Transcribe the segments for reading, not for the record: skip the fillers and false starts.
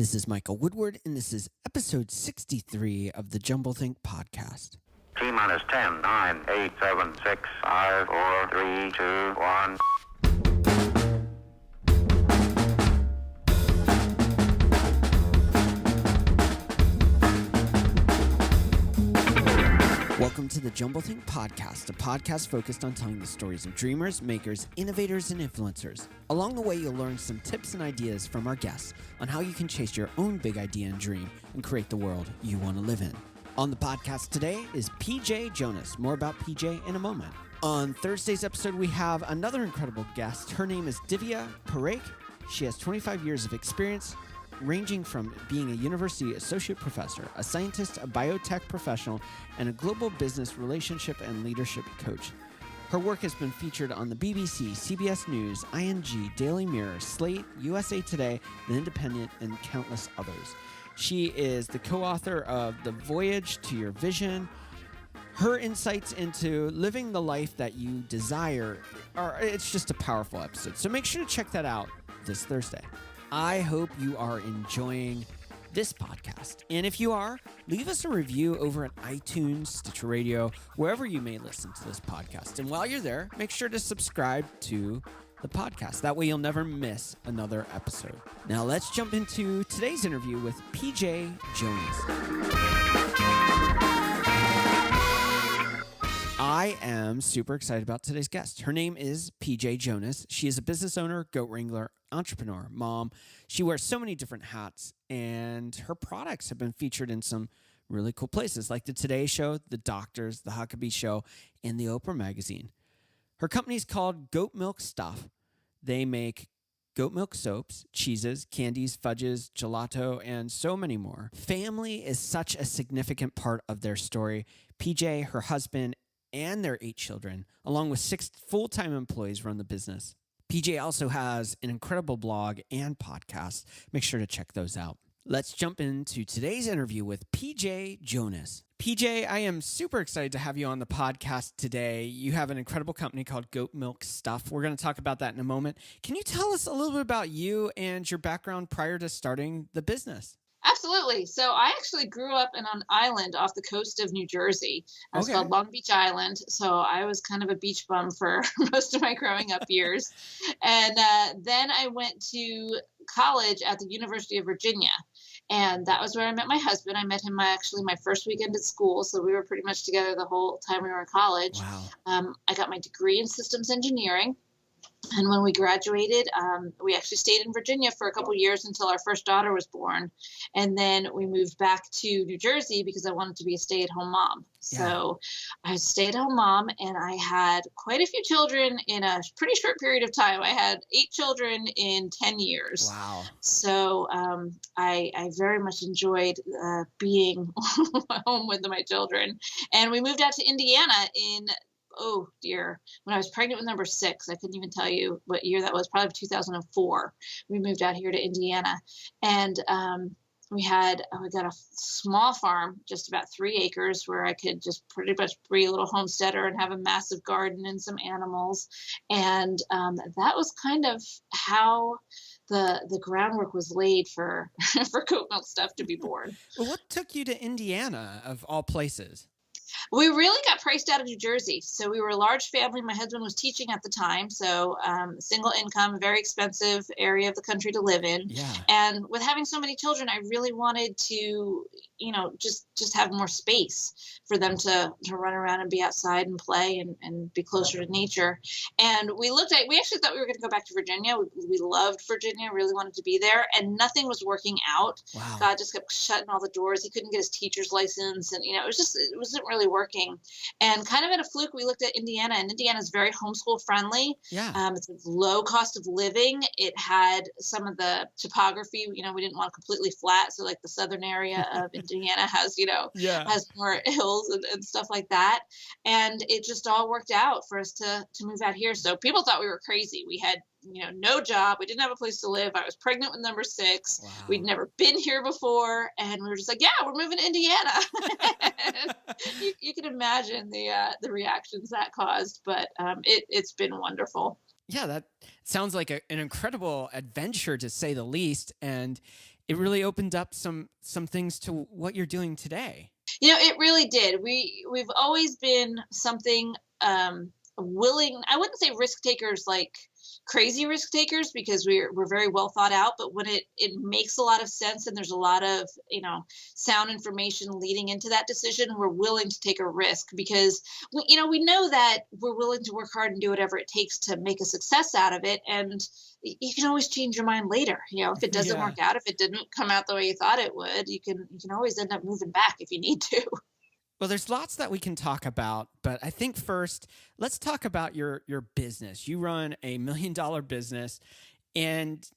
This is Michael Woodward, and this is episode 63 of the Jumble Think podcast. T-minus 10, 9, 8, 7, 6, 5, 4, 3, 2, 1. Welcome to the Jumble Think podcast, a podcast focused on telling the stories of dreamers, makers, innovators, and influencers. Along the way, you'll learn some tips and ideas from our guests on how you can chase your own big idea and dream and create the world you want to live in. On the podcast today is PJ Jonas. More about PJ in a moment. On Thursday's episode, we have another incredible guest. Her name is Divya Parekh. She has 25 years of experience, ranging from being a university associate professor, a scientist, a biotech professional, and a global business relationship and leadership coach. Her work has been featured on the BBC, CBS News, ING, Daily Mirror, Slate, USA Today, The Independent, and countless others. She is the co-author of The Voyage to Your Vision. Her insights into living the life that you desire it's just a powerful episode. So make sure to check that out this Thursday. I hope you are enjoying this podcast. And if you are, leave us a review over at iTunes, Stitcher Radio, wherever you may listen to this podcast. And while you're there, make sure to subscribe to the podcast. That way you'll never miss another episode. Now let's jump into today's interview with PJ Jonas. I am super excited about today's guest. Her name is PJ Jonas. She is a business owner, goat-wrangler, entrepreneur, mom. She wears so many different hats, and her products have been featured in some really cool places like the Today Show, the Doctors, the Huckabee Show, and the Oprah Magazine. Her company is called Goat Milk Stuff. They make goat milk soaps, cheeses, candies, fudges, gelato, and so many more. Family is such a significant part of their story. PJ, her husband, and their 8 children, along with 6 full-time employees, run the business. PJ also has an incredible blog and podcast. Make sure to check those out. Let's jump into today's interview with PJ Jonas. PJ, I am super excited to have you on the podcast today. You have an incredible company called Goat Milk Stuff. We're going to talk about that in a moment. Can you tell us a little bit about you and your background prior to starting the business? Absolutely. So I actually grew up in an island off the coast of New Jersey. It's called Long Beach Island. So I was kind of a beach bum for most of my growing up years. And then I went to college at the University of Virginia. And that was where I met my husband. I met him my first weekend at school. So we were pretty much together the whole time we were in college. Wow. I got my degree in systems engineering. And when we graduated, we actually stayed in Virginia for a couple of years until our first daughter was born. And then we moved back to New Jersey because I wanted to be a stay-at-home mom. Yeah. So I was a stay-at-home mom, and I had quite a few children in a pretty short period of time. I had 8 children in 10 years. Wow. So I very much enjoyed being home with my children. And we moved out to Indiana when I was pregnant with number 6. I couldn't even tell you what year that was, probably 2004. We moved out here to Indiana, and we got a small farm, just about 3 acres, where I could just pretty much be a little homesteader and have a massive garden and some animals. And that was kind of how the groundwork was laid for Goat Milk Stuff to be born. Well, what took you to Indiana, of all places? We really got priced out of New Jersey. So we were a large family. My husband was teaching at the time. So single income, very expensive area of the country to live in. Yeah. And with having so many children, I really wanted to, just have more space for them to run around and be outside and play and be closer to nature. And we actually thought we were going to go back to Virginia. We loved Virginia, really wanted to be there. And nothing was working out. Wow. God just kept shutting all the doors. He couldn't get his teacher's license. And, it wasn't really working. And kind of at a fluke, we looked at Indiana, and Indiana is very homeschool friendly. Yeah. It's a low cost of living. It had some of the topography, we didn't want completely flat. So like the southern area of Indiana has, has more hills and stuff like that. And it just all worked out for us to move out here. So people thought we were crazy. We had no job. We didn't have a place to live. I was pregnant with number 6. Wow. We'd never been here before. And we were just like, yeah, we're moving to Indiana. you can imagine the reactions that caused, but it's been wonderful. Yeah, that sounds like an incredible adventure, to say the least. And it really opened up some things to what you're doing today. It really did. We've always been something willing. I wouldn't say risk takers, like crazy risk takers, because we're very well thought out, but when it makes a lot of sense and there's a lot of sound information leading into that decision, we're willing to take a risk, because we know that we're willing to work hard and do whatever it takes to make a success out of it. And you can always change your mind later. If it doesn't work out, if it didn't come out the way you thought it would, you can always end up moving back if you need to. Well, there's lots that we can talk about, but I think first, let's talk about your business. You run a $1 million business, and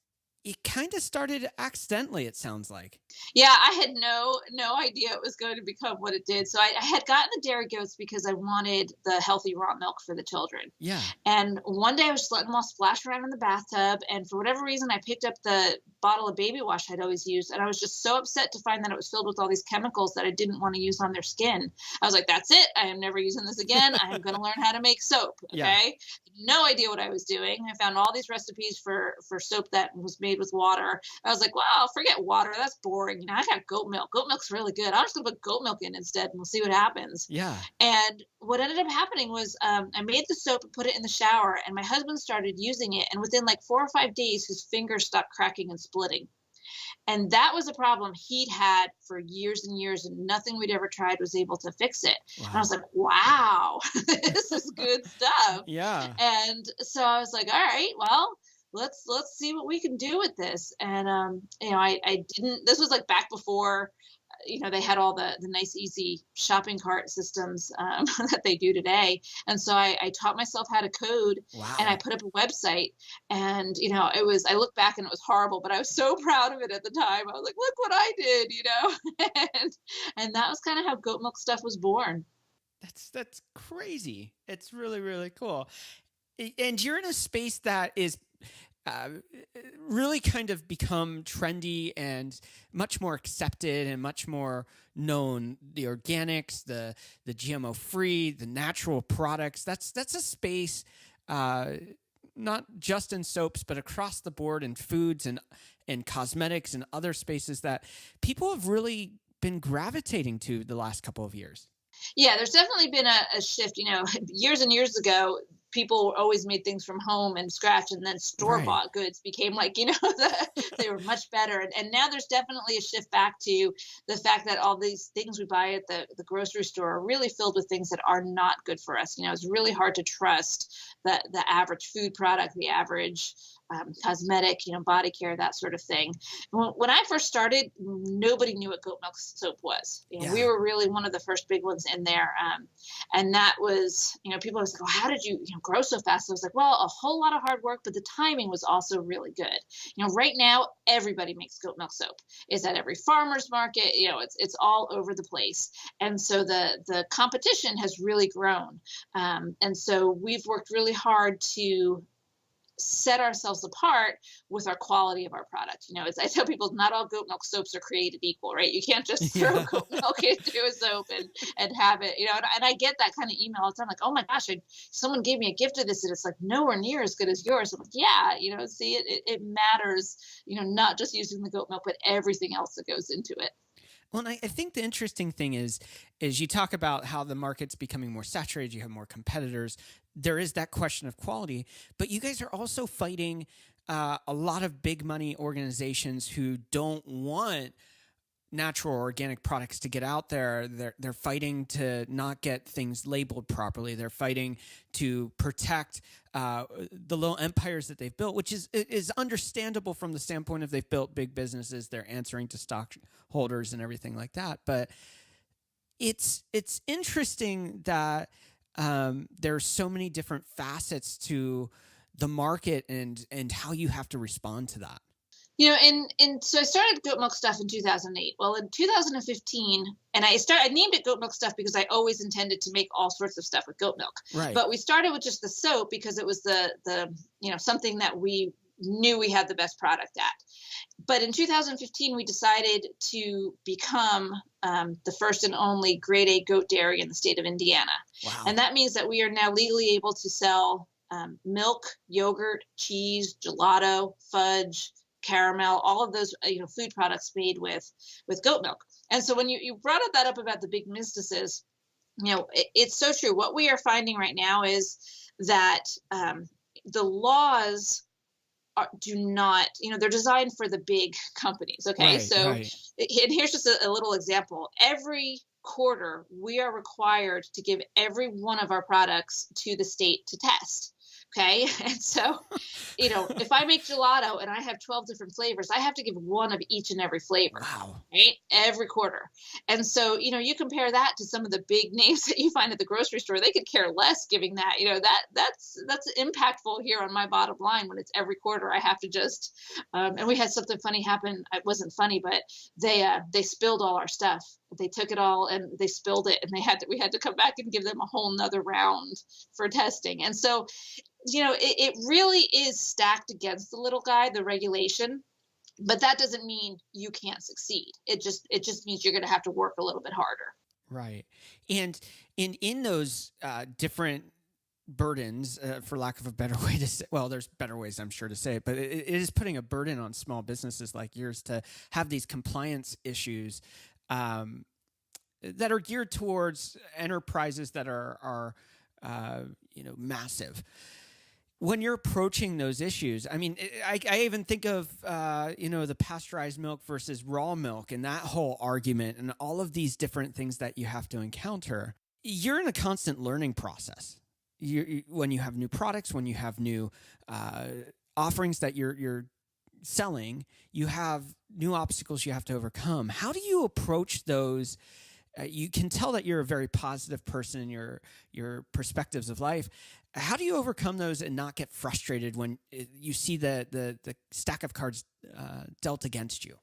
it kind of started accidentally, it sounds like. Yeah, I had no idea it was going to become what it did. So I had gotten the dairy goats because I wanted the healthy raw milk for the children. Yeah. And one day I was just letting them all splash around in the bathtub, and for whatever reason, I picked up the bottle of baby wash I'd always used, and I was just so upset to find that it was filled with all these chemicals that I didn't want to use on their skin. I was like, that's it. I am never using this again. I am going to learn how to make soap. Okay. Yeah. No idea what I was doing. I found all these recipes for soap that was made with water. I was like, well, forget water. That's boring. I got goat milk. Goat milk's really good. I'm just going to put goat milk in instead, and we'll see what happens. Yeah. And what ended up happening was I made the soap and put it in the shower, and my husband started using it. And within like 4 or 5 days, his fingers stopped cracking and splitting. And that was a problem he'd had for years and years, and nothing we'd ever tried was able to fix it. Wow. And I was like, wow, this is good stuff. Yeah. And so I was like, all right, well, let's see what we can do with this. And, I didn't, this was like back before, they had all the nice, easy shopping cart systems that they do today. And so I taught myself how to code. Wow. And I put up a website, and, I look back and it was horrible, but I was so proud of it at the time. I was like, look what I did, and that was kind of how Goat Milk Stuff was born. That's crazy. It's really, really cool. And you're in a space that is really kind of become trendy and much more accepted and much more known. The organics, the GMO free, the natural products. That's a space, not just in soaps, but across the board in foods and cosmetics and other spaces that people have really been gravitating to the last couple of years. Yeah, there's definitely been a shift. Years and years ago, people always made things from home and scratch, and then store-bought goods became like, they were much better. And now there's definitely a shift back to the fact that all these things we buy at the grocery store are really filled with things that are not good for us. It's really hard to trust the average food product, the average cosmetic, body care, that sort of thing. When I first started, nobody knew what goat milk soap was. We were really one of the first big ones in there. And that was, people always like, oh, how did you, grow so fast? I was like, well, a whole lot of hard work, but the timing was also really good. Right now, everybody makes goat milk soap. It's at every farmer's market. It's all over the place. And so the competition has really grown. And so we've worked really hard to set ourselves apart with our quality of our product. I tell people, not all goat milk soaps are created equal, right? You can't just throw goat milk into a soap and have it, and I get that kind of email all the time, like, oh my gosh, someone gave me a gift of this and it's like nowhere near as good as yours. I'm like, yeah, see, it matters, not just using the goat milk, but everything else that goes into it. Well, and I think the interesting thing is you talk about how the market's becoming more saturated, you have more competitors. There is that question of quality, but you guys are also fighting a lot of big money organizations who don't want natural or organic products to get out there. They're fighting to not get things labeled properly. They're fighting to protect the little empires that they've built, which is understandable from the standpoint of they've built big businesses. They're answering to stockholders and everything like that. But it's interesting that there's so many different facets to the market and how you have to respond to that. So I started Goat Milk Stuff in 2008. Well, in 2015, and I named it Goat Milk Stuff because I always intended to make all sorts of stuff with goat milk. Right. But we started with just the soap because it was the something that we knew we had the best product at. But in 2015, we decided to become the first and only grade A goat dairy in the state of Indiana. Wow. And that means that we are now legally able to sell milk, yogurt, cheese, gelato, fudge, caramel, all of those, food products made with goat milk. And so when you brought that up about the big businesses, it's so true. What we are finding right now is that the laws do not, they're designed for the big companies. Okay. Right. And here's just a little example. Every quarter, we are required to give every one of our products to the state to test. Okay. And so, if I make gelato and I have 12 different flavors, I have to give one of each and every flavor. Wow. Right. Every quarter. And so, you compare that to some of the big names that you find at the grocery store, they could care less giving that, that's impactful here on my bottom line when it's every quarter. I have to just, and we had something funny happen. It wasn't funny, but they spilled all our stuff. They took it all and they spilled it, and we had to come back and give them a whole nother round for testing. And so, it really is stacked against the little guy, the regulation, but that doesn't mean you can't succeed. It just means you're going to have to work a little bit harder. Right. And in those different burdens, for lack of a better way to say, well, there's better ways, I'm sure, to say it, but it is putting a burden on small businesses like yours to have these compliance issues that are geared towards enterprises that are massive. When you're approaching those issues, I mean, I even think of, the pasteurized milk versus raw milk and that whole argument and all of these different things that you have to encounter. You're in a constant learning process. When you have new products, when you have new offerings that you're selling, you have new obstacles you have to overcome. How do you approach those? You can tell that you're a very positive person in your perspectives of life. How do you overcome those and not get frustrated when you see the stack of cards dealt against you?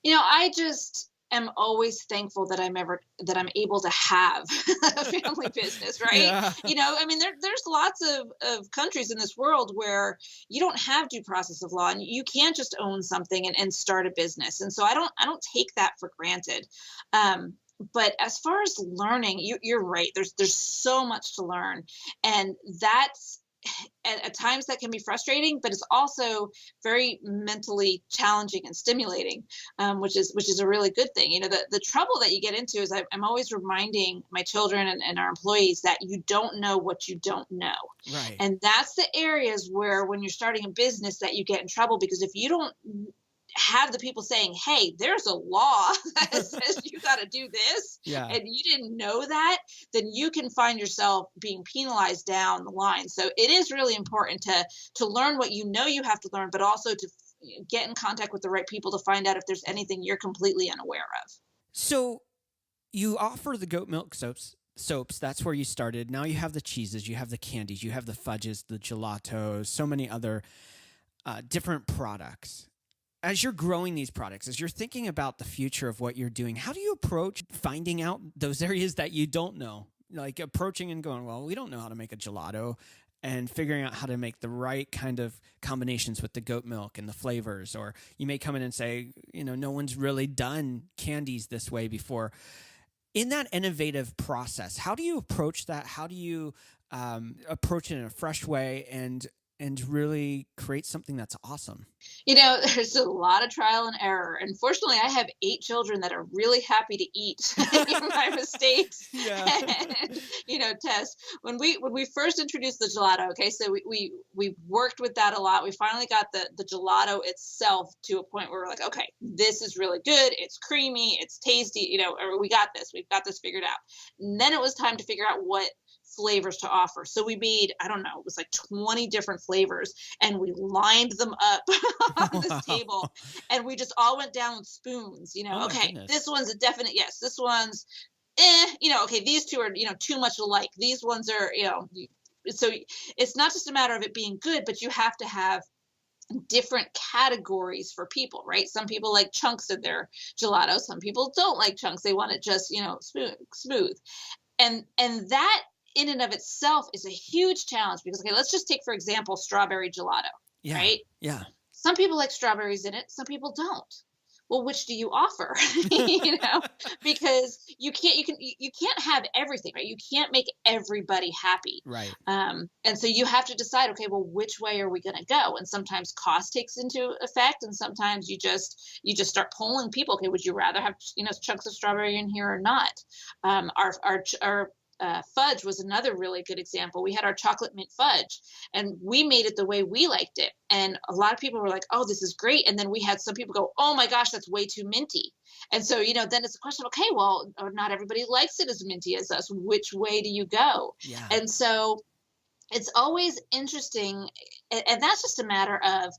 I just am always thankful that I'm able to have a family business, right? Yeah. I mean, there's lots of countries in this world where you don't have due process of law, and you can't just own something and start a business. And so I don't take that for granted. But as far as learning, you're right. There's so much to learn, and that's at times that can be frustrating, but it's also very mentally challenging and stimulating, which is a really good thing. The trouble that you get into is I'm always reminding my children and our employees that you don't know what you don't know. Right. And that's the areas where when you're starting a business that you get in trouble, because if you don't have the people saying, hey, there's a law that says you got to do this, Yeah. and you didn't know that, then you can find yourself being penalized down the line. So it is really important to learn what you know you have to learn, but also to get in contact with the right people to find out if there's anything you're completely unaware of. So you offer the goat milk soaps. That's where you started. Now you have the cheeses, you have the candies, you have the fudges, the gelatos, so many other different products. As you're growing these products, as you're thinking about the future of what you're doing, how do you approach finding out those areas that you don't know? Like approaching and going, well, we don't know how to make a gelato, and figuring out how to make the right kind of combinations with the goat milk and the flavors. Or you may come in and say, no one's really done candies this way before. In that innovative process, how do you approach that? How do you approach it in a fresh way and really create something that's awesome? There's a lot of trial and error. And fortunately, I have 8 children that are really happy to eat my mistakes and, test. When we first introduced the gelato, okay, so we worked with that a lot. We finally got the gelato itself to a point where we're like, okay, this is really good. It's creamy. It's tasty. Or we got this. We've got this figured out. And then it was time to figure out what flavors to offer. So we made, I don't know, it was like 20 different flavors, and we lined them up on this table, and we just all went down with spoons, okay, goodness. This one's a definite yes, this one's okay, these two are, too much alike. These ones are, so it's not just a matter of it being good, but you have to have different categories for people, right? Some people like chunks of their gelato. Some people don't like chunks. They want it just, smooth. And that in and of itself is a huge challenge because, okay, let's just take, for example, strawberry gelato, right? Yeah. Some people like strawberries in it. Some people don't. well, which do you offer? You know, because you can't have everything, right? You can't make everybody happy. Right. And so you have to decide, okay, well, which way are we going to go? And sometimes cost takes into effect, and sometimes you just start polling people. Okay, would you rather have, chunks of strawberry in here or not? Our fudge was another really good example. We had our chocolate mint fudge, and we made it the way we liked it. And a lot of people were like, "Oh, this is great." And then we had some people go, "Oh my gosh, that's way too minty." And so, then it's a question, okay, well, not everybody likes it as minty as us. Which way do you go? Yeah. And so it's always interesting. And that's just a matter of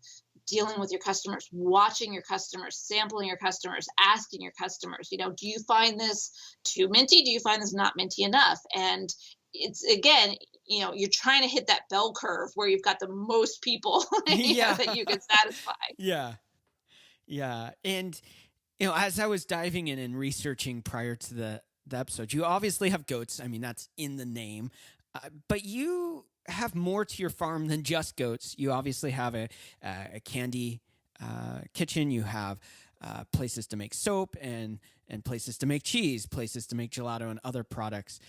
dealing with your customers, watching your customers, sampling your customers, asking your customers, do you find this too minty? Do you find this not minty enough? And it's, again, you're trying to hit that bell curve where you've got the most people Yeah. that you can satisfy. Yeah. Yeah. And, as I was diving in and researching prior to the episode, you obviously have goats. I mean, that's in the name. But you have more to your farm than just goats. You obviously have a candy kitchen. You have places to make soap and places to make cheese, places to make gelato and other products.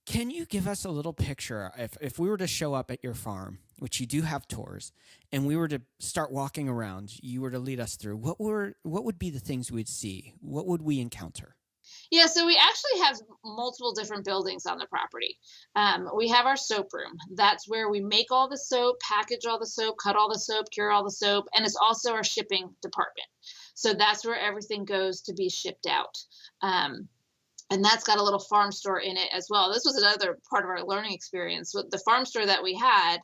Can you give us a little picture if we were to show up at your farm, which you do have tours, and we were to start walking around, you were to lead us through, what would be the things we'd see? What would we encounter? Yeah, so we actually have multiple different buildings on the property. We have our soap room. That's where we make all the soap, package all the soap, cut all the soap, cure all the soap, and it's also our shipping department. So that's where everything goes to be shipped out. And that's got a little farm store in it as well. This was another part of our learning experience. With the farm store that we had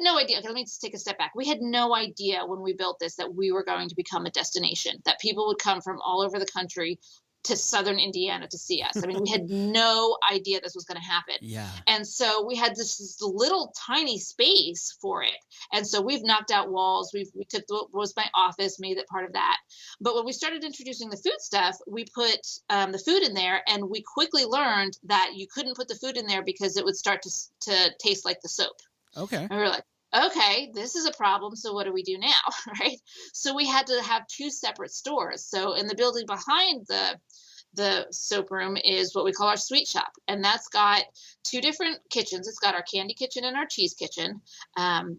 no idea. Okay, let me just take a step back. We had no idea when we built this that we were going to become a destination, that people would come from all over the country to southern Indiana to see us. I mean, we had no idea this was going to happen. Yeah. And so we had this little tiny space for it. And so we've knocked out walls. We took what was my office, made it part of that. But when we started introducing the food stuff, we put the food in there, and we quickly learned that you couldn't put the food in there because it would start to taste like the soap. Okay. And we were like, okay, this is a problem. So what do we do now? Right. So we had to have two separate stores. So in the building behind the soap room is what we call our sweet shop. And that's got two different kitchens. It's got our candy kitchen and our cheese kitchen.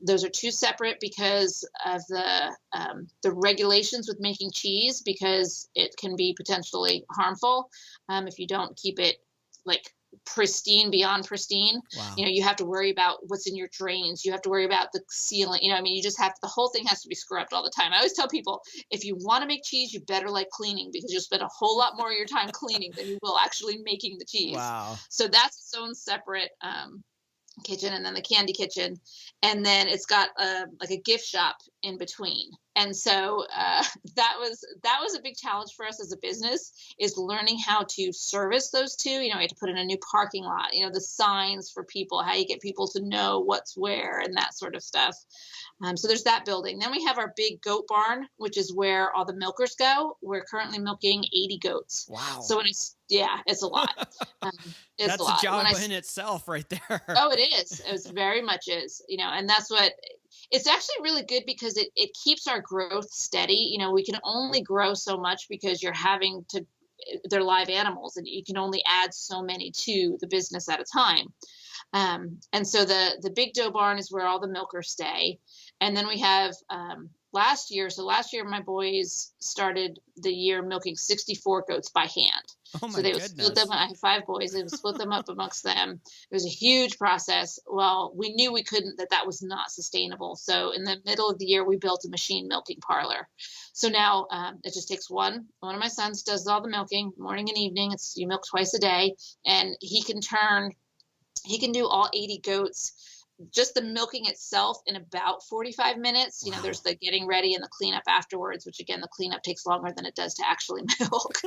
Those are two separate because of the regulations with making cheese, because it can be potentially harmful if you don't keep it like pristine beyond pristine. Wow. You have to worry about what's in your drains. You have to worry about the ceiling. You just have the whole thing has to be scrubbed all the time. I always tell people, if you want to make cheese, you better like cleaning, because you'll spend a whole lot more of your time cleaning than you will actually making the cheese. Wow. So that's its own separate kitchen, and then the candy kitchen, and then it's got like a gift shop in between. And so that was a big challenge for us as a business, is learning how to service those two. We had to put in a new parking lot, the signs for people, how you get people to know what's where, and that sort of stuff. So there's that building. Then we have our big goat barn, which is where all the milkers go. We're currently milking 80 goats. Wow. So it's a lot. It's That's a lot. a job in itself right there. Oh, it is. It very much is, and that's what it's actually really good, because it keeps our growth steady. We can only grow so much because they're live animals, and you can only add so many to the business at a time. And so the big dough barn is where all the milkers stay. And then we have last year my boys started the year milking 64 goats by hand. Oh my so they would goodness. split them. I have 5 boys. They would split them up amongst them. It was a huge process. Well, we knew we couldn't, that was not sustainable. So in the middle of the year, we built a machine milking parlor. So now it just takes one of my sons does all the milking morning and evening. You milk twice a day, and he can do all 80 goats, just the milking itself, in about 45 minutes. Wow. There's the getting ready and the cleanup afterwards, which again, the cleanup takes longer than it does to actually milk.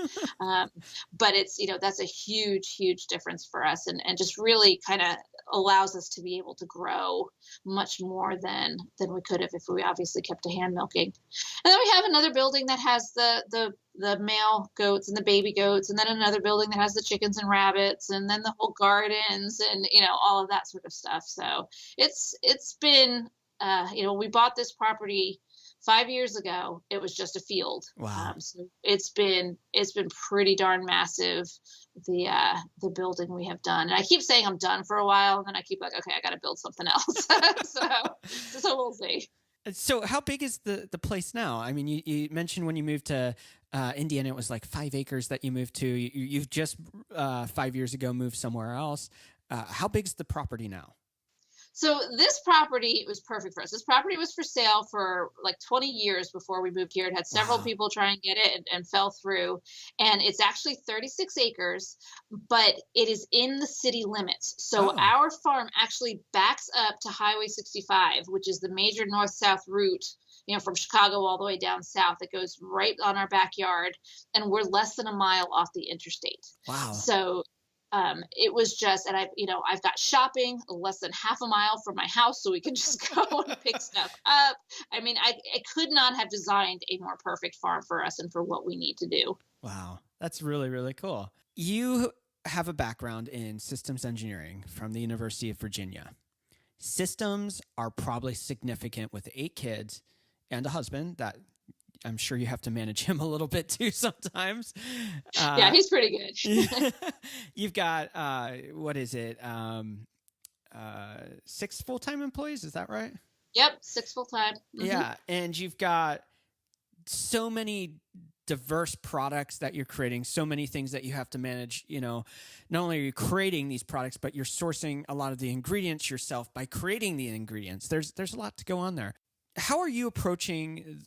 But it's, that's a huge, huge difference for us, and just really kind of allows us to be able to grow much more than we could have if we obviously kept to hand milking. And then we have another building that has the male goats and the baby goats, and then another building that has the chickens and rabbits, and then the whole gardens, and all of that sort of stuff. So it's been we bought this property 5 years ago, it was just a field. Wow. So it's been pretty darn massive. The building we have done, and I keep saying I'm done for a while, and then I keep like, okay, I got to build something else. so we'll see. So how big is the place now? I mean, you mentioned when you moved to Indiana, it was like 5 acres that you moved to. You've just 5 years ago moved somewhere else. How big is the property now? So this property was perfect for us. This property was for sale for like 20 years before we moved here. It had several people try and get it and fell through. And it's actually 36 acres, but it is in the city limits. So our farm actually backs up to Highway 65, which is the major north-south route, from Chicago all the way down south. It goes right on our backyard, and we're less than a mile off the interstate. Wow. So it was just, and I've got shopping less than half a mile from my house, so we can just go and pick stuff up. I mean, I could not have designed a more perfect farm for us and for what we need to do. Wow. That's really, really cool. You have a background in systems engineering from the University of Virginia. Systems are probably significant with 8 kids and a husband that I'm sure you have to manage him a little bit too sometimes. Yeah, he's pretty good. You've got, what is it? 6 full-time employees. Is that right? Yep. 6 full-time. Mm-hmm. Yeah. And you've got so many diverse products that you're creating, so many things that you have to manage. Not only are you creating these products, but you're sourcing a lot of the ingredients yourself by creating the ingredients. There's a lot to go on there. How are you approaching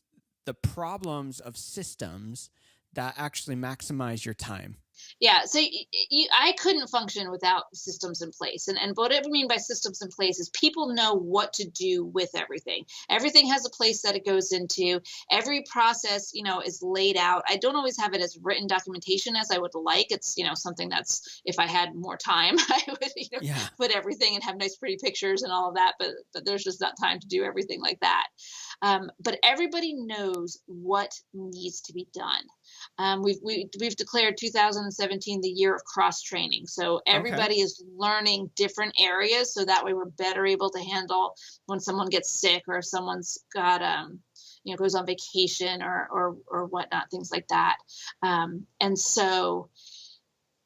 the problems of systems that actually maximize your time? Yeah, so I couldn't function without systems in place. And what I mean by systems in place is people know what to do with everything. Everything has a place that it goes into. Every process, is laid out. I don't always have it as written documentation as I would like. It's, something that's, if I had more time, I would, put everything and have nice, pretty pictures and all of that. But there's just not time to do everything like that. But everybody knows what needs to be done. We've declared 2017 the year of cross training. So everybody is learning different areas, so that way we're better able to handle when someone gets sick or if someone's got goes on vacation or whatnot, things like that. And so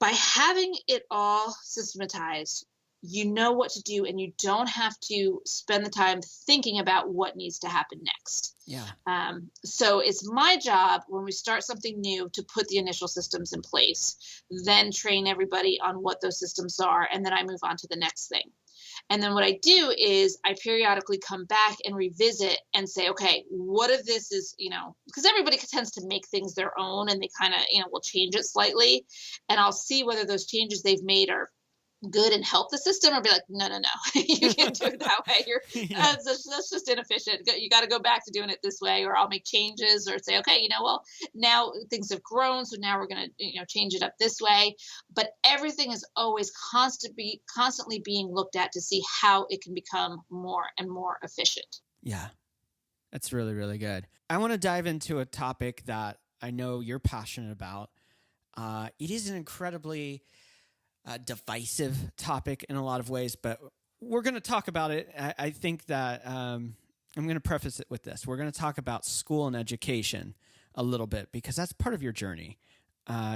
by having it all systematized, you know what to do, and you don't have to spend the time thinking about what needs to happen next. Yeah. So it's my job when we start something new to put the initial systems in place, then train everybody on what those systems are, and then I move on to the next thing. And then what I do is I periodically come back and revisit and say, okay, what if this is, because everybody tends to make things their own, and they kind of, will change it slightly, and I'll see whether those changes they've made are good and help the system, or be like, no, you can't do it that way. That's just inefficient. You got to go back to doing it this way, or I'll make changes, or say, okay, now things have grown, so now we're going to, change it up this way. But everything is always constantly being looked at to see how it can become more and more efficient. Yeah, that's really, really good. I want to dive into a topic that I know you're passionate about. It is an incredibly divisive topic in a lot of ways, but we're going to talk about it. I think that I'm going to preface it with this. We're going to talk about school and education a little bit, because that's part of your journey.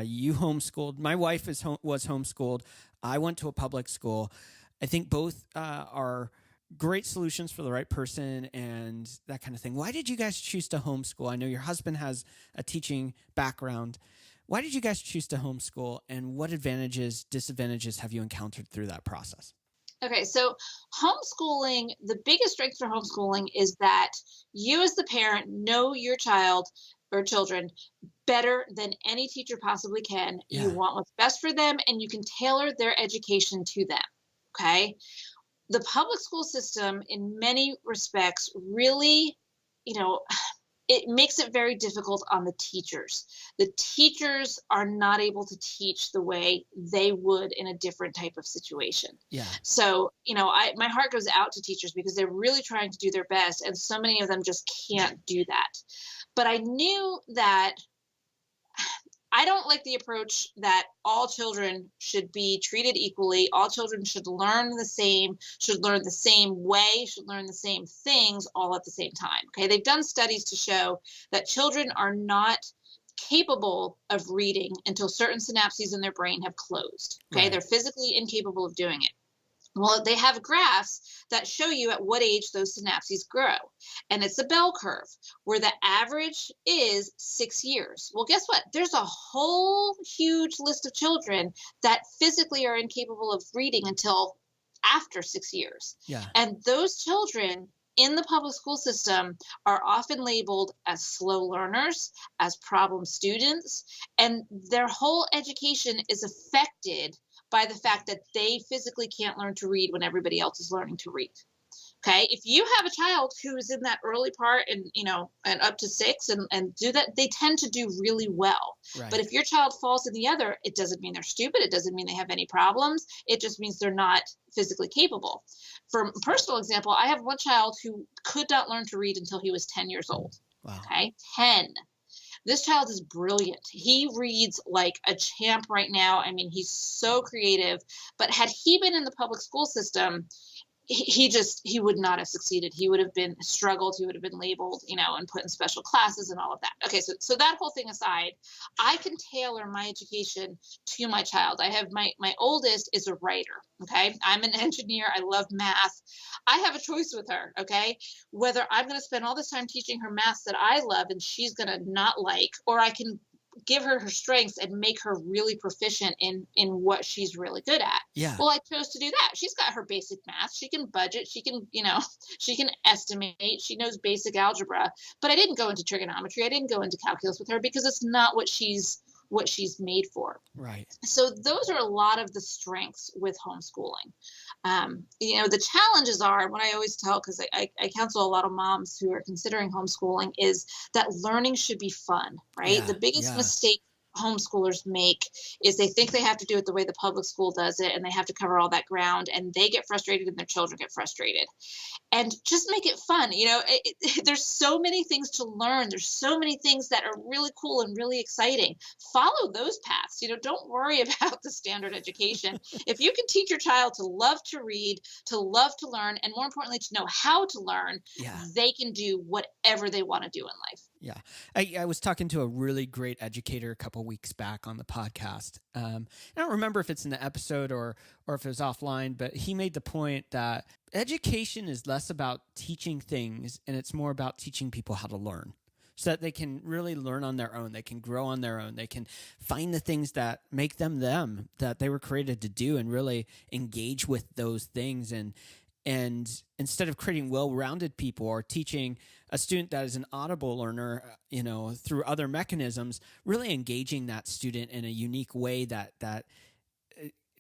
You homeschooled. My wife was homeschooled. I went to a public school. I think both are great solutions for the right person and that kind of thing. Why did you guys choose to homeschool? I know your husband has a teaching background. Why did you guys choose to homeschool, and what advantages, disadvantages have you encountered through that process? Okay, so homeschooling, the biggest strength for homeschooling is that you as the parent know your child or children better than any teacher possibly can. Yeah. You want what's best for them, and you can tailor their education to them, okay? The public school system, in many respects, really, it makes it very difficult on the teachers. The teachers are not able to teach the way they would in a different type of situation. Yeah. So, my heart goes out to teachers because they're really trying to do their best, and so many of them just can't do that. But I knew that I don't like the approach that all children should be treated equally. All children should learn the same way, should learn the same things all at the same time. Okay. They've done studies to show that children are not capable of reading until certain synapses in their brain have closed. Okay. Right. They're physically incapable of doing it. Well, they have graphs that show you at what age those synapses grow. And it's a bell curve where the average is 6 years. Well, guess what? There's a whole huge list of children that physically are incapable of reading until after 6 years. Yeah. And those children in the public school system are often labeled as slow learners, as problem students, and their whole education is affected by the fact that they physically can't learn to read when everybody else is learning to read. Okay. If you have a child who is in that early part and, and up to 6 and do that, they tend to do really well. Right. But if your child falls in the other, it doesn't mean they're stupid. It doesn't mean they have any problems. It just means they're not physically capable. For a personal example, I have one child who could not learn to read until he was 10 years old. Wow. Okay. 10. This child is brilliant. He reads like a champ right now. I mean, he's so creative. But had he been in the public school system, he would not have succeeded. He would have been struggled. He would have been labeled, and put in special classes and all of that. Okay, so that whole thing aside, I can tailor my education to my child. I have my oldest is a writer. Okay, I'm an engineer. I love math. I have a choice with her. Okay, whether I'm going to spend all this time teaching her math that I love and she's going to not like, or I can give her strengths and make her really proficient in what she's really good at. Yeah. Well, I chose to do that. She's got her basic math. She can budget. She can, she can estimate. She knows basic algebra. But I didn't go into trigonometry. I didn't go into calculus with her because it's not what she's made for. Right. So those are a lot of the strengths with homeschooling. The challenges are, what I always tell, because I counsel a lot of moms who are considering homeschooling, is that learning should be fun, right? Yeah, The biggest yeah. mistake homeschoolers make is they think they have to do it the way the public school does it, and they have to cover all that ground, and they get frustrated and their children get frustrated. And just make it fun. There's so many things to learn. There's so many things that are really cool and really exciting. Follow those paths. Don't worry about the standard education. If you can teach your child to love to read, to love to learn, and more importantly, to know how to learn, Yeah. they can do whatever they want to do in life. Yeah. I was talking to a really great educator a couple weeks back on the podcast. I don't remember if it's in the episode or if it was offline, but he made the point that education is less about teaching things and it's more about teaching people how to learn so that they can really learn on their own. They can grow on their own. They can find the things that make them, that they were created to do, and really engage with those things. And instead of creating well-rounded people or teaching a student that is an audible learner, through other mechanisms, really engaging that student in a unique way that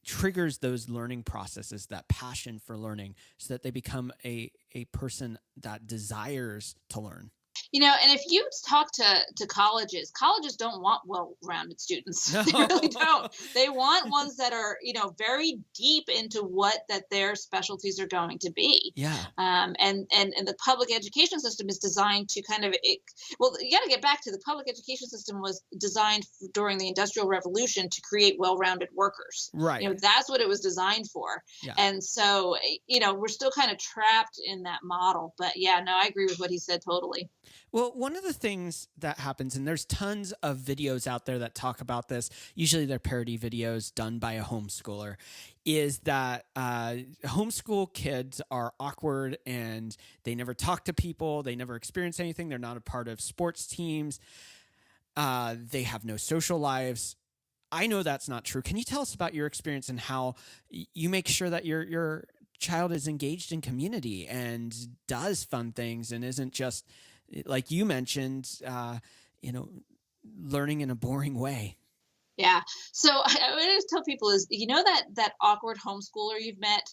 triggers those learning processes, that passion for learning, so that they become a person that desires to learn. And if you talk to colleges don't want well-rounded students. No. They really don't. They want ones that are, very deep into what that their specialties are going to be. Yeah. And the public education system is designed to you got to get back to the public education system was designed during the Industrial Revolution to create well-rounded workers. Right. That's what it was designed for. Yeah. And so, we're still kind of trapped in that model. But yeah, no, I agree with what he said totally. Well, one of the things that happens, and there's tons of videos out there that talk about this, usually they're parody videos done by a homeschooler, is that homeschool kids are awkward and they never talk to people. They never experience anything. They're not a part of sports teams. They have no social lives. I know that's not true. Can you tell us about your experience and how you make sure that your child is engaged in community and does fun things and isn't just, like you mentioned, learning in a boring way? Yeah. So I always tell people is, that awkward homeschooler you've met,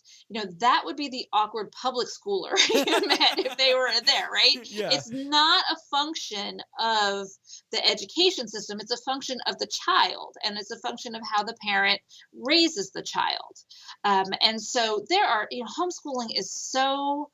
that would be the awkward public schooler you met if they were there, right? Yeah. It's not a function of the education system. It's a function of the child, and it's a function of how the parent raises the child. And so there are, homeschooling is so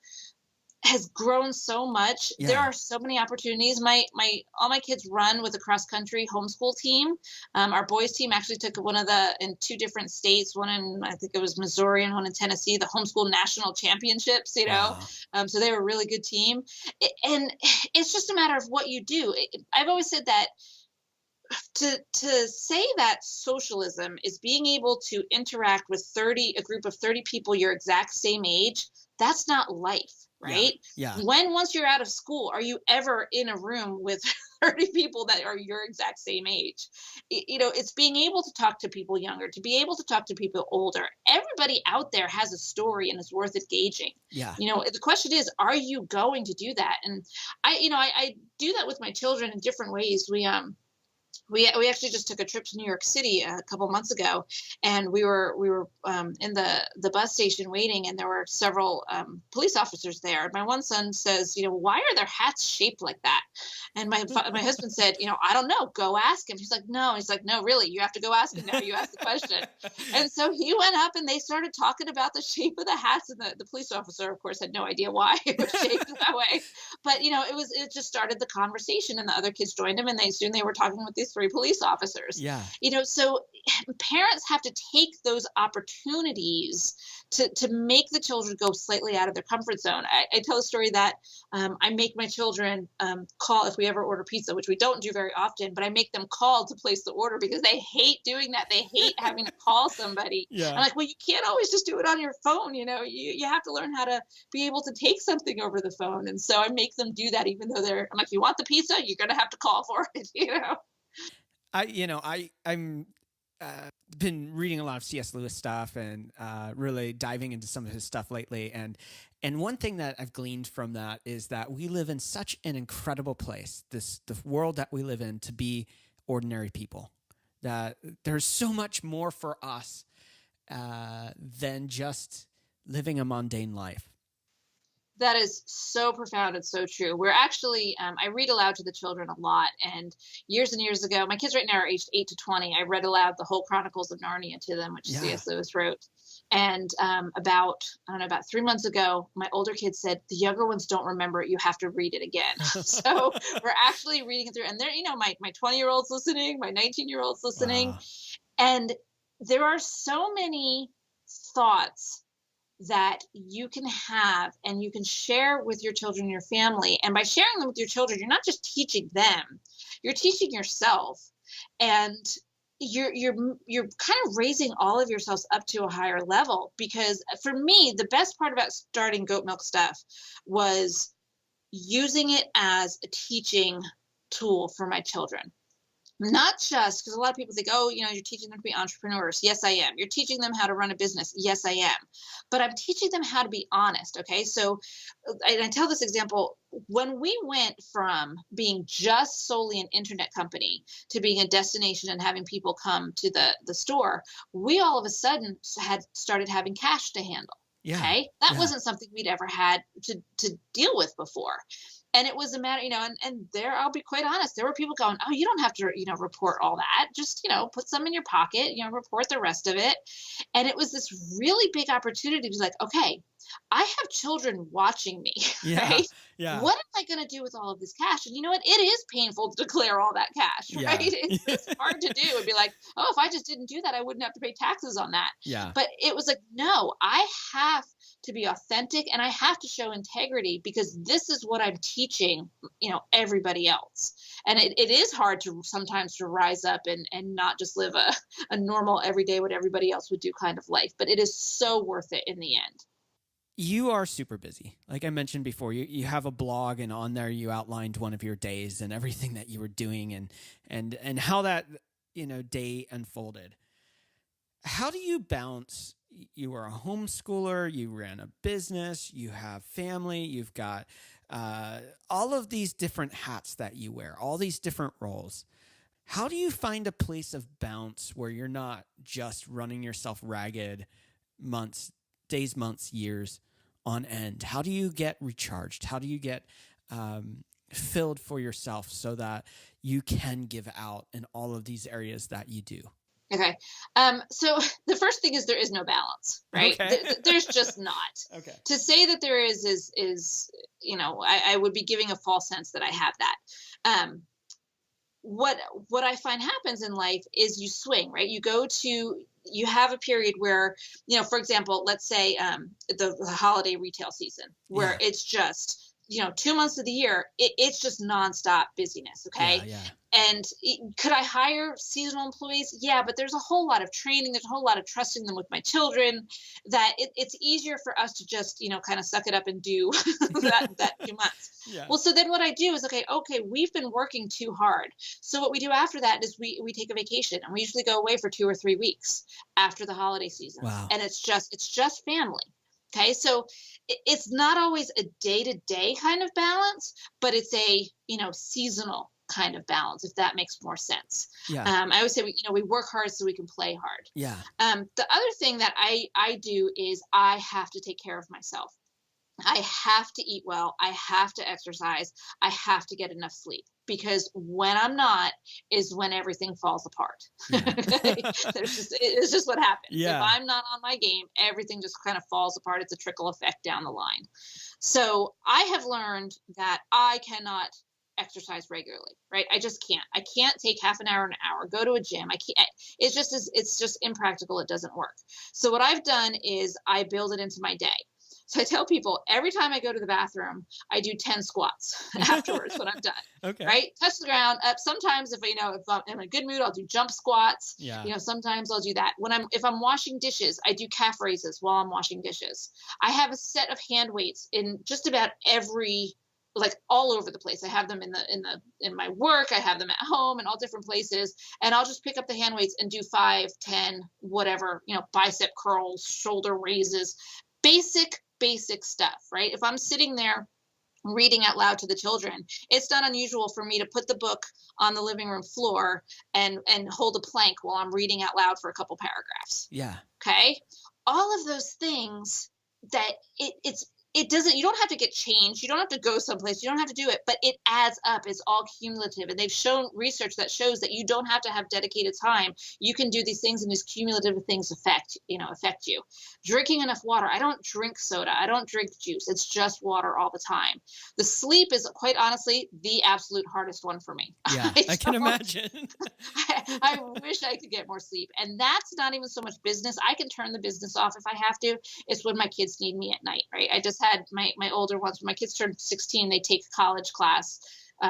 has grown so much. There Yeah. are so many opportunities. All my kids run with a cross country homeschool team. Our boys team actually took in 2 different states, one in, I think it was Missouri and one in Tennessee, the homeschool national championships, Wow. So they were a really good team. And it's just a matter of what you do. I've always said that to say that socialism is being able to interact with a group of 30 people your exact same age, that's not life, Yeah. right? Yeah. Once you're out of school, are you ever in a room with 30 people that are your exact same age? It's being able to talk to people younger, to be able to talk to people older. Everybody out there has a story and is worth engaging. Yeah. The question is, are you going to do that? And I do that with my children in different ways. We actually just took a trip to New York City a couple months ago, and we were in the bus station waiting, and there were several police officers there. And my one son says, why are their hats shaped like that? And my husband said, I don't know. Go ask him. He's like, no. He's like, no, really, you have to go ask him now. You asked the question. And so he went up, and they started talking about the shape of the hats, and the police officer, of course, had no idea why it was shaped that way. But it just started the conversation, and the other kids joined him, and they were talking with these 3 police officers. Yeah. So parents have to take those opportunities to make the children go slightly out of their comfort zone. I tell a story that I make my children call if we ever order pizza, which we don't do very often, but I make them call to place the order because they hate doing that. They hate having to call somebody. Yeah. I'm like, well, you can't always just do it on your phone. You have to learn how to be able to take something over the phone. And so I make them do that, even though I'm like, you want the pizza, you're going to have to call for it. I'm been reading a lot of C.S. Lewis stuff and really diving into some of his stuff lately. And one thing that I've gleaned from that is that we live in such an incredible place, the world that we live in, to be ordinary people. That there's so much more for us than just living a mundane life. That is so profound and so true. We're actually, I read aloud to the children a lot. And years ago, my kids right now are aged 8 to 20. I read aloud the whole Chronicles of Narnia to them, which C.S. Lewis wrote. And about 3 months ago, my older kids said, the younger ones don't remember it. You have to read it again. So we're actually reading it through. And they're, my 20-year-old's listening, my 19-year-old's listening. Wow. And there are so many thoughts that you can have and you can share with your children and your family. And by sharing them with your children, you're not just teaching them, you're teaching yourself. And you're kind of raising all of yourselves up to a higher level. Because for me, the best part about starting Goat Milk Stuff was using it as a teaching tool for my children. Not just because a lot of people think, oh, you're teaching them to be entrepreneurs. Yes, I am. You're teaching them how to run a business. Yes, I am. But I'm teaching them how to be honest. Okay. So I tell this example. When we went from being just solely an internet company to being a destination and having people come to the store, we all of a sudden had started having cash to handle. Yeah. Okay. That wasn't something we'd ever had to deal with before. And it was a matter, and there, I'll be quite honest, there were people going, oh, you don't have to, report all that. Just, put some in your pocket, report the rest of it. And it was this really big opportunity to be like, okay, I have children watching me, right? Yeah. What am I going to do with all of this cash? And you know what? It is painful to declare all that cash, right? It's hard to do. It'd be like, oh, if I just didn't do that, I wouldn't have to pay taxes on that. Yeah. But it was like, no, I have to be authentic and I have to show integrity because this is what I'm teaching, everybody else. And it is hard to sometimes to rise up and not just live a normal everyday, what everybody else would do kind of life. But it is so worth it in the end. You are super busy. Like I mentioned before, you have a blog, and on there you outlined one of your days and everything that you were doing and how that, day unfolded. How do you balance? You were a homeschooler, you ran a business, you have family, you've got all of these different hats that you wear, all these different roles. How do you find a place of balance where you're not just running yourself ragged days, months, years on end? How do you get recharged? How do you get filled for yourself so that you can give out in all of these areas that you do? Okay. So the first thing is there is no balance, right? Okay. There's just not. Okay. To say that there is, I would be giving a false sense that I have that. Um, what I find happens in life is you swing, right? You have a period where, for example, let's say the holiday retail season where Yeah. it's just, 2 months of the year, it's just nonstop busyness. Okay. Yeah. And could I hire seasonal employees? Yeah, but there's a whole lot of training. There's a whole lot of trusting them with my children that it's easier for us to just, kind of suck it up and do that 2 months. Yeah. Well, so then what I do is, okay, we've been working too hard. So what we do after that is we take a vacation, and we usually go away for 2 or 3 weeks after the holiday season. Wow. And it's just family. Okay. So it's not always a day-to-day kind of balance, but it's a, seasonal kind of balance, if that makes more sense. Yeah. I always say we work hard so we can play hard. Yeah. The other thing that I do is I have to take care of myself. I have to eat well. I have to exercise. I have to get enough sleep, because when I'm not is when everything falls apart. Yeah. It's just what happens. Yeah. If I'm not on my game, everything just kind of falls apart. It's a trickle effect down the line. So I have learned that I cannot exercise regularly, right? I just can't. I can't take half an hour, go to a gym. I can't. It's just impractical. It doesn't work. So what I've done is I build it into my day. So I tell people every time I go to the bathroom, I do 10 squats afterwards when I'm done. Okay. Right? Touch the ground up. Sometimes if I'm in a good mood, I'll do jump squats. Yeah. Sometimes I'll do that. If I'm washing dishes, I do calf raises while I'm washing dishes. I have a set of hand weights in just about every, like all over the place. I have them in my work. I have them at home and all different places. And I'll just pick up the hand weights and do 5, 10, whatever, bicep curls, shoulder raises, basic stuff, right? If I'm sitting there reading out loud to the children, it's not unusual for me to put the book on the living room floor and hold a plank while I'm reading out loud for a couple paragraphs. Yeah. Okay. All of those things that it doesn't, you don't have to get changed. You don't have to go someplace. You don't have to do it, but it adds up. It's all cumulative. And they've shown research that shows that you don't have to have dedicated time. You can do these things, and these cumulative things affect you. Drinking enough water. I don't drink soda. I don't drink juice. It's just water all the time. The sleep is, quite honestly, the absolute hardest one for me. Yeah, I can imagine. I wish I could get more sleep. And that's not even so much business. I can turn the business off if I have to. It's when my kids need me at night, right? I just had my older ones, when my kids turned 16, they take a college class.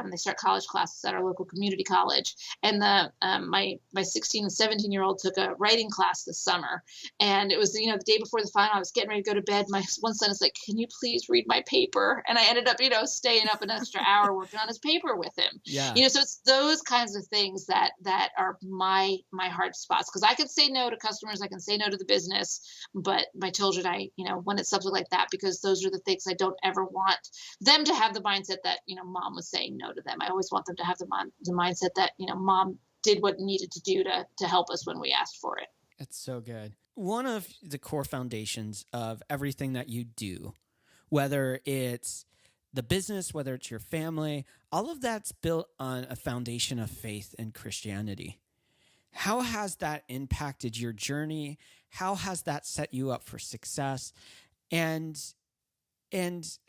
They start college classes at our local community college. And my 16 and 17-year-old took a writing class this summer. And it was, the day before the final, I was getting ready to go to bed. My one son is like, "Can you please read my paper?" And I ended up, staying up an extra hour working on his paper with him. Yeah. So it's those kinds of things that are my hard spots. Because I can say no to customers, I can say no to the business, but my children, when it's something like that, because those are the things I don't ever want them to have the mindset that, mom was saying no to them. I always want them to have the mindset that, mom did what needed to do to help us when we asked for it. It's so good. One of the core foundations of everything that you do, whether it's the business, whether it's your family, all of that's built on a foundation of faith and Christianity. How has that impacted your journey? How has that set you up for success? And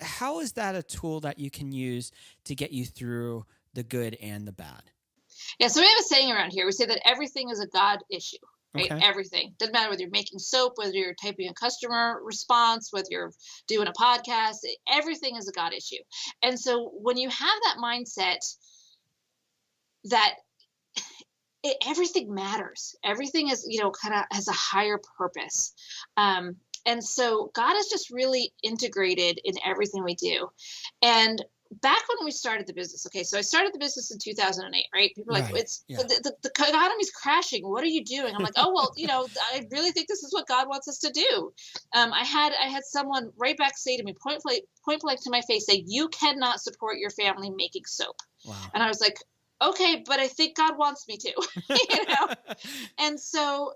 how is that a tool that you can use to get you through the good and the bad? Yeah, so we have a saying around here. We say that everything is a God issue, right? Okay. Everything. Doesn't matter whether you're making soap, whether you're typing a customer response, whether you're doing a podcast, everything is a God issue. And so when you have that mindset that everything matters, everything is, kind of has a higher purpose. And so God is just really integrated in everything we do. And back when we started the business, okay, so I started the business in 2008, right? People are like, Right. Yeah. the economy's crashing. What are you doing? I'm like, oh, well, I really think this is what God wants us to do. I had someone right back say to me, point blank to my face, say, "You cannot support your family making soap." Wow. And I was like, okay, but I think God wants me to, And so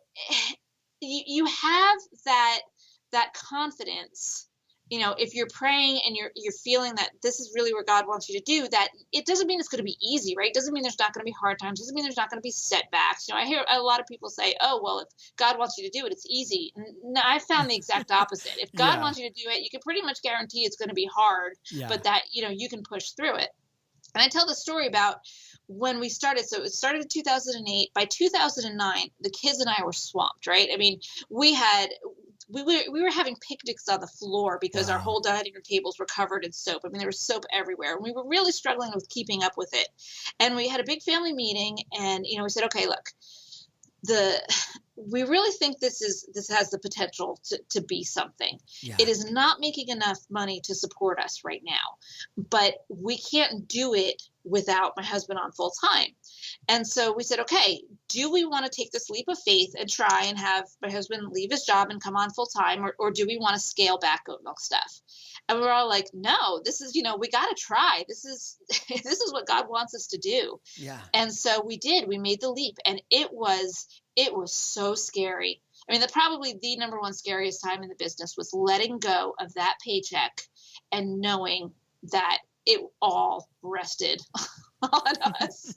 you have that confidence if you're praying and you're feeling that this is really where God wants you to do, that it doesn't mean it's going to be easy, right? It doesn't mean there's not going to be hard times. It doesn't mean there's not going to be setbacks. I hear a lot of people say, oh, well, if God wants you to do it, it's easy. No, I found the exact opposite. If God Yeah. wants you to do it, you can pretty much guarantee it's going to be hard, Yeah. but that, you can push through it. And I tell the story about when we started. So it started in 2008. By 2009, the kids and I were swamped, right? I mean, we were having picnics on the floor because our Wow. whole dining room tables were covered in soap. I mean, there was soap everywhere. And we were really struggling with keeping up with it. And we had a big family meeting, and we said, okay, look, we really think this has the potential to be something. Yeah. It is not making enough money to support us right now, but we can't do it without my husband on full time. And so we said, okay, do we want to take this leap of faith and try and have my husband leave his job and come on full time, or do we want to scale back goat milk stuff? And we're all like, no, this is, we got to try. This is what God wants us to do. Yeah. And so we did. We made the leap, and it was so scary. I mean, probably the number one scariest time in the business was letting go of that paycheck and knowing that it all rested on us,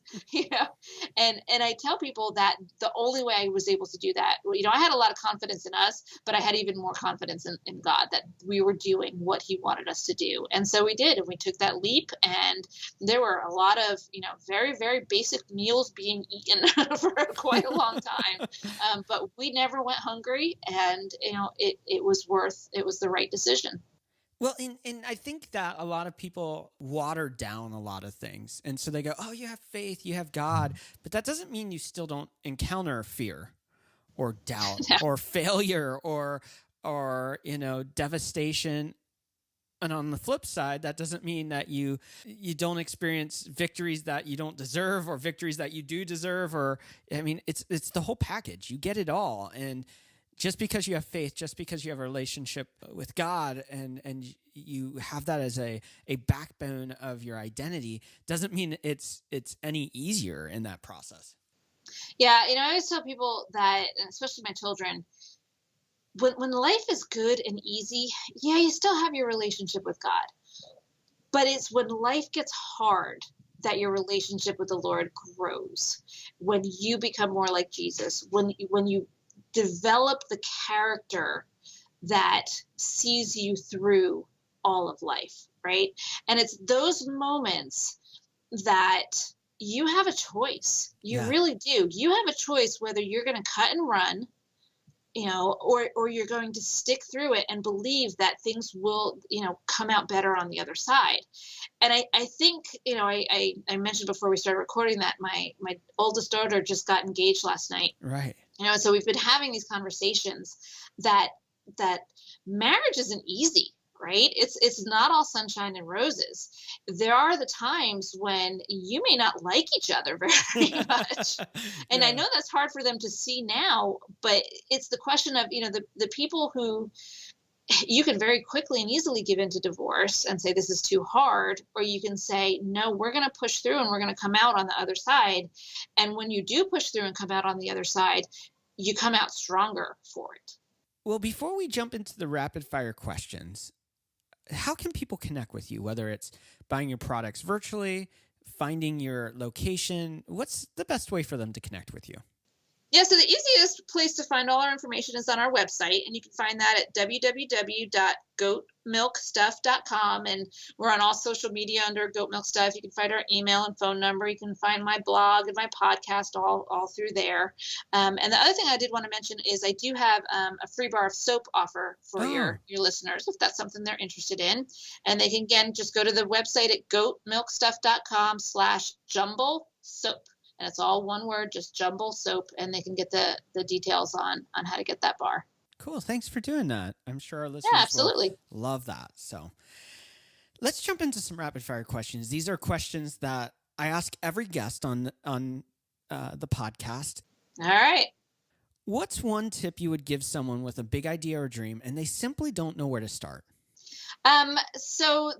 and I tell people that the only way I was able to do that, I had a lot of confidence in us, but I had even more confidence in God that we were doing what he wanted us to do. And so we did, and we took that leap, and there were a lot of, very, very basic meals being eaten for quite a long time. But we never went hungry, and, it was the right decision. Well, and I think that a lot of people water down a lot of things. And so they go, oh, you have faith, you have God. But that doesn't mean you still don't encounter fear or doubt or failure or devastation. And on the flip side, that doesn't mean that you don't experience victories that you don't deserve or victories that you do deserve. It's the whole package. You get it all. And just because you have faith, just because you have a relationship with God and you have that as a backbone of your identity, doesn't mean it's any easier in that process. Yeah, I always tell people that, especially my children, when life is good and easy, yeah, you still have your relationship with God. But it's when life gets hard that your relationship with the Lord grows. When you become more like Jesus, when you develop the character that sees you through all of life, right? And it's those moments that you have a choice. You really do. You have a choice whether you're going to cut and run, or you're going to stick through it and believe that things will, come out better on the other side. And I think, I mentioned before we started recording that my oldest daughter just got engaged last night. Right. So we've been having these conversations that marriage isn't easy, right? It's not all sunshine and roses. There are the times when you may not like each other very much. And I know that's hard for them to see now, but it's the question of, the people who you can very quickly and easily give into divorce and say, this is too hard. Or you can say, no, we're going to push through and we're going to come out on the other side. And when you do push through and come out on the other side, you come out stronger for it. Well, before we jump into the rapid fire questions, how can people connect with you, whether it's buying your products virtually, finding your location? What's the best way for them to connect with you? Yeah, so the easiest place to find all our information is on our website, and you can find that at www.goatmilkstuff.com, and we're on all social media under Goat Milk Stuff. You can find our email and phone number. You can find my blog and my podcast all through there. And the other thing I did want to mention is I do have a free bar of soap offer for your listeners, if that's something they're interested in. And they can, again, just go to the website at goatmilkstuff.com/jumble soap. And it's all one word, just jumble soap, and they can get the details on how to get that bar. Cool. Thanks for doing that. I'm sure our listeners will love that. So let's jump into some rapid fire questions. These are questions that I ask every guest on the podcast. All right. What's one tip you would give someone with a big idea or dream and they simply don't know where to start? So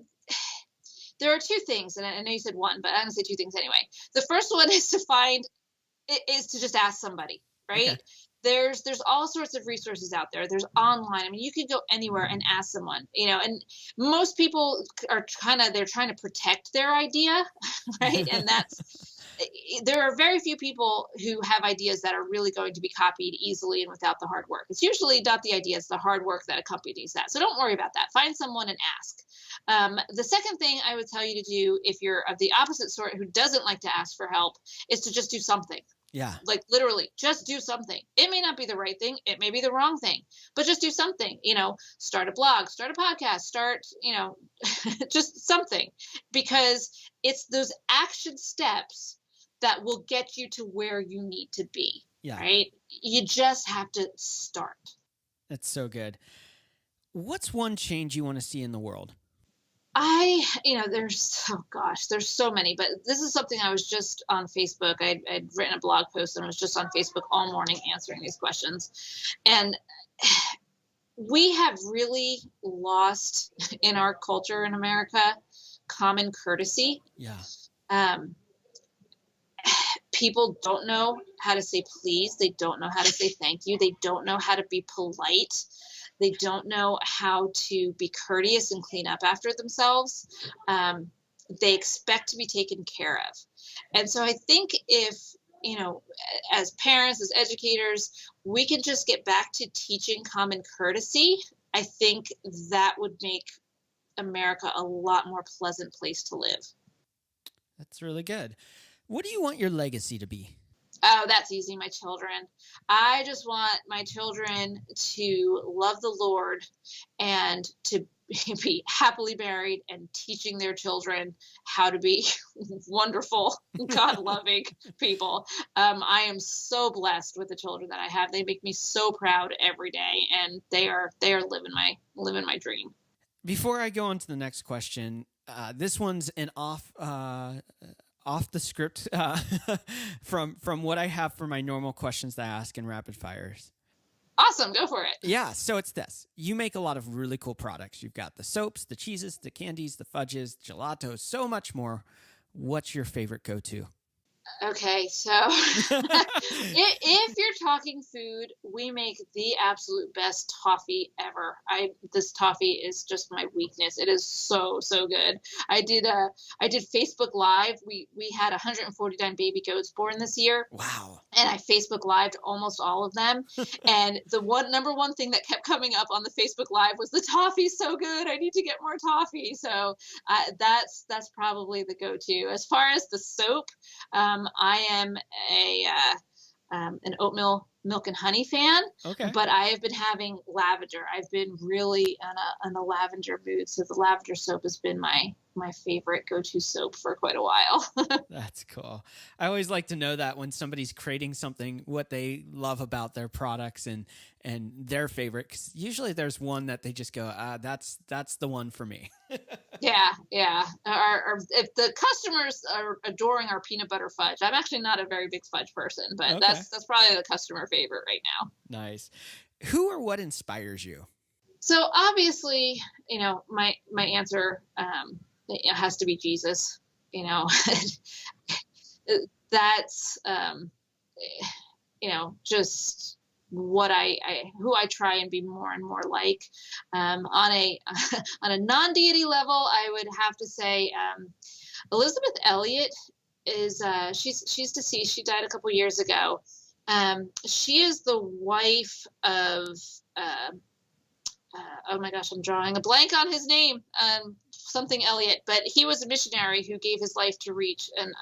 there are two things, and I know you said one, but I'm going to say two things anyway. The first one is to just ask somebody, right? Okay. there's all sorts of resources out there. There's online. I mean, you can go anywhere and ask someone, and most people are they're trying to protect their idea, right? And there are very few people who have ideas that are really going to be copied easily and without the hard work. It's usually not the idea, it's the hard work that accompanies that. So don't worry about that. Find someone and ask. The second thing I would tell you to do, if you're of the opposite sort who doesn't like to ask for help, is to just do something. Yeah. Like literally just do something. It may not be the right thing. It may be the wrong thing, but just do something, start a blog, start a podcast, start, just something, because it's those action steps that will get you to where you need to be. Yeah. Right. You just have to start. That's so good. What's one change you want to see in the world? There's so many, but this is something I was just on Facebook. I'd written a blog post and was just on Facebook all morning answering these questions. And we have really lost in our culture in America, common courtesy. Yeah. People don't know how to say please. They don't know how to say thank you. They don't know how to be polite. They don't know how to be courteous and clean up after themselves. They expect to be taken care of. And so I think if, as parents, as educators, we can just get back to teaching common courtesy, I think that would make America a lot more pleasant place to live. That's really good. What do you want your legacy to be? Oh, that's easy. My children. I just want my children to love the Lord and to be happily married and teaching their children how to be wonderful, God-loving people. I am so blessed with the children that I have. They make me so proud every day, and they are living my dream. Before I go on to the next question, this one's an off the script from what I have for my normal questions that I ask in rapid fires. Awesome. Go for it. Yeah. So it's this. You make a lot of really cool products. You've got the soaps, the cheeses, the candies, the fudges, gelato, so much more. What's your favorite go-to? Okay, so if you're talking food, we make the absolute best toffee ever. This toffee is just my weakness. It is so good. I did Facebook Live. We had 149 baby goats born this year. Wow. And I Facebook Lived almost all of them. And the number one thing that kept coming up on the Facebook Live was the toffee's so good. I need to get more toffee. So that's probably the go-to. As far as the soap, I am an oatmeal milk and honey fan, okay. But I have been having lavender. I've been really on a lavender mood. So the lavender soap has been my favorite go-to soap for quite a while. That's cool. I always like to know that when somebody's creating something, what they love about their products and their favorite. 'Cause usually there's one that they just go, that's the one for me. Yeah. If the customers are adoring our peanut butter fudge, I'm actually not a very big fudge person, but okay. that's probably the customer favorite right now. Nice. Who or what inspires you? So obviously, my answer it has to be Jesus. That's just what who I try and be more and more like. On a on a non-deity level, I would have to say Elizabeth Elliot is she's deceased. She died a couple years ago. She is the wife of oh my gosh, I'm drawing a blank on his name. Something Elliot, but he was a missionary who gave his life to reach an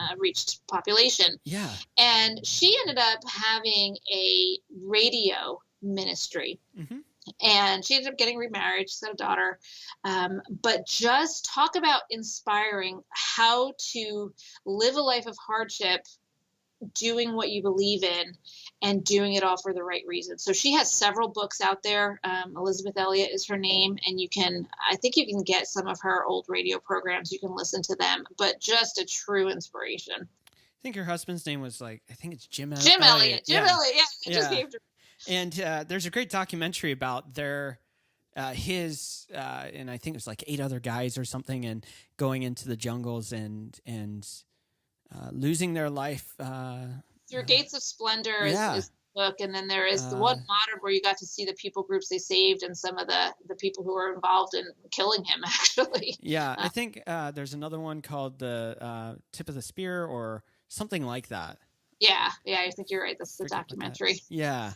unreached population. Yeah. And she ended up having a radio ministry. Mm-hmm. And she ended up getting remarried. She's got a daughter. But just talk about inspiring how to live a life of hardship, doing what you believe in and doing it all for the right reason. So she has several books out there. Elizabeth Elliot is her name. And I think you can get some of her old radio programs. You can listen to them, but just a true inspiration. I think her husband's name was I think it's Jim Elliot. Jim Elliot. Yeah. I just gave her. And there's a great documentary about their, his, and I think it was 8 other guys or something, and going into the jungles and losing their life through Gates of Splendor is book, and then there is the one modern where you got to see the people groups they saved and some of the people who were involved in killing him, actually. Yeah, I think there's another one called the Tip of the Spear or something like that. Yeah, I think you're right. That's the documentary. Yeah.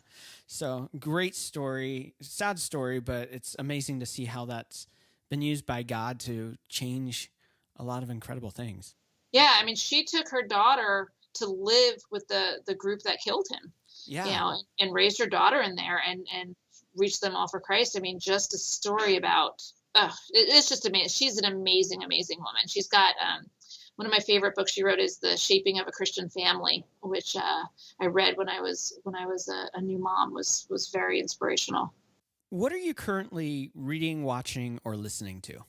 So great story, sad story, but it's amazing to see how that's been used by God to change a lot of incredible things. Yeah, I mean, she took her daughter to live with the group that killed him. Yeah. You know, and raised her daughter in there and reached them all for Christ. I mean, just a story about, it's just amazing. She's an amazing, amazing woman. She's got, one of my favorite books she wrote is The Shaping of a Christian Family, which I read when I was a new mom, was very inspirational. What are you currently reading, watching, or listening to?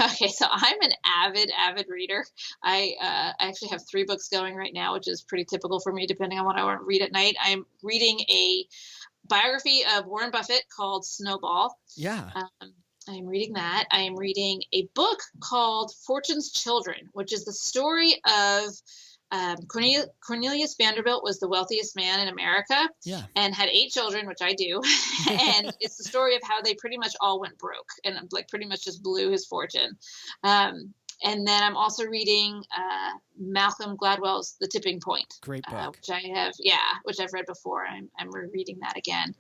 Okay, so I'm an avid reader. I actually have 3 books going right now, which is pretty typical for me, depending on what I want to read at night. I'm reading a biography of Warren Buffett called Snowball. Yeah. I'm reading that. I am reading a book called Fortune's Children, which is the story of Cornelius Vanderbilt was the wealthiest man in America and had 8 children, which I do. And it's the story of how they pretty much all went broke and like pretty much just blew his fortune. And then I'm also reading Malcolm Gladwell's The Tipping Point. Great book. Which I've read before. I'm rereading that again.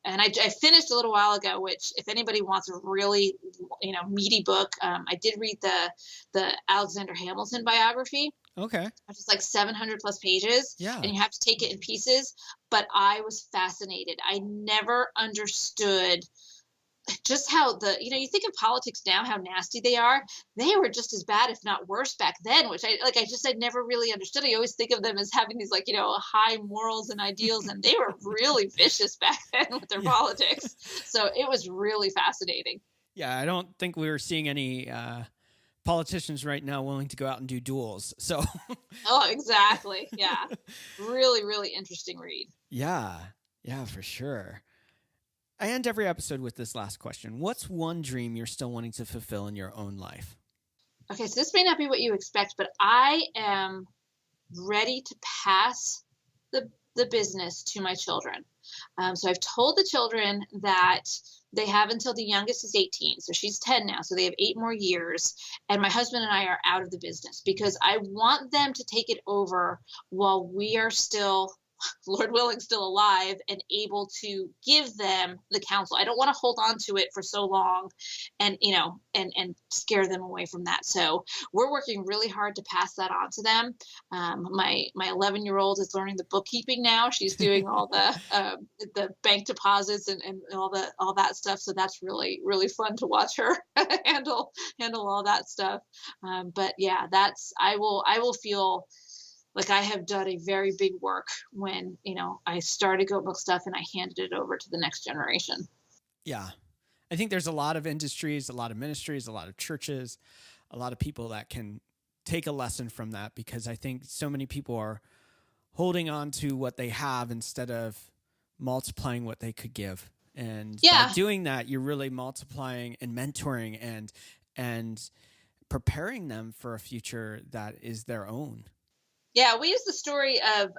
And I finished a little while ago, which if anybody wants a really, meaty book, I did read the Alexander Hamilton biography. Okay. Which is like 700 plus pages. Yeah. And you have to take it in pieces. But I was fascinated. I never understood just how you think of politics now, how nasty they are. They were just as bad, if not worse back then, which I never really understood. I always think of them as having these high morals and ideals, and they were really vicious back then with their politics. So it was really fascinating. Yeah. I don't think we were seeing any politicians right now willing to go out and do duels. So. Oh, exactly. Yeah. Really, really interesting read. Yeah. Yeah, for sure. I end every episode with this last question. What's one dream you're still wanting to fulfill in your own life? Okay, so this may not be what you expect, but I am ready to pass the business to my children. So I've told the children that they have until the youngest is 18. So she's 10 now. So they have 8 more years. And my husband and I are out of the business because I want them to take it over while we are still, Lord willing, still alive and able to give them the counsel. I don't want to hold on to it for so long and scare them away from that. So we're working really hard to pass that on to them. My 11-year-old is learning the bookkeeping now. She's doing all the bank deposits and all that stuff. So that's really, really fun to watch her handle all that stuff. But yeah, I will feel like I have done a very big work when, I started Goat Milk Stuff and I handed it over to the next generation. Yeah. I think there's a lot of industries, a lot of ministries, a lot of churches, a lot of people that can take a lesson from that, because I think so many people are holding on to what they have instead of multiplying what they could give. And by doing that, you're really multiplying and mentoring and preparing them for a future that is their own. Yeah, we use the story of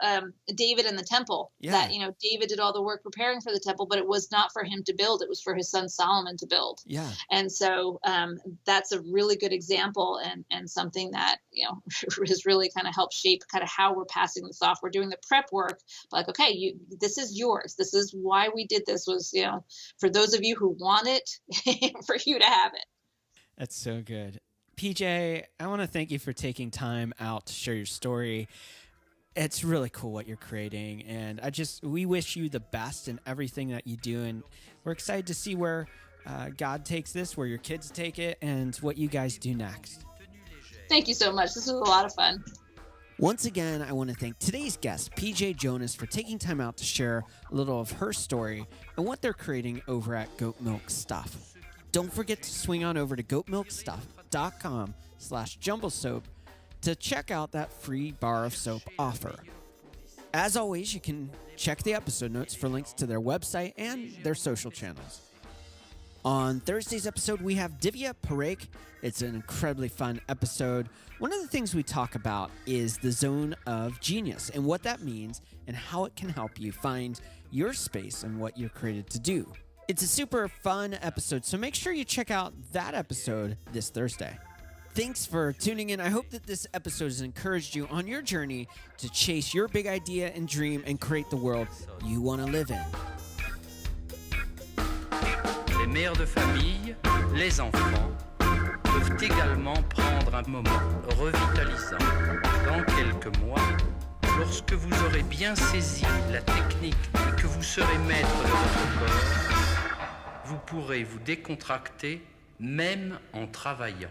David and the temple. Yeah. That, David did all the work preparing for the temple, but it was not for him to build. It was for his son Solomon to build. Yeah. And so that's a really good example and something that, has really kind of helped shape kind of how we're passing this off. We're doing the prep work. Like, okay, this is yours. This is why we did this was, for those of you who want it, for you to have it. That's so good. PJ, I want to thank you for taking time out to share your story. It's really cool what you're creating, and we wish you the best in everything that you do, and we're excited to see where God takes this, where your kids take it, and what you guys do next. Thank you so much. This was a lot of fun. Once again, I want to thank today's guest, PJ Jonas, for taking time out to share a little of her story and what they're creating over at Goat Milk Stuff. Don't forget to swing on over to goatmilkstuff.com/jumblesoap to check out that free bar of soap offer. As always, you can check the episode notes for links to their website and their social channels. On Thursday's episode, we have Divya Parekh. It's an incredibly fun episode. One of the things we talk about is the zone of genius and what that means and how it can help you find your space and what you're created to do. It's a super fun episode, so make sure you check out that episode this Thursday. Thanks for tuning in. I hope that this episode has encouraged you on your journey to chase your big idea and dream and create the world you want to live in. Les mères de famille, les enfants, peuvent également prendre un moment revitalisant dans quelques mois, lorsque vous aurez bien saisi la technique et que vous serez maître de votre corps. Vous pourrez vous décontracter même en travaillant.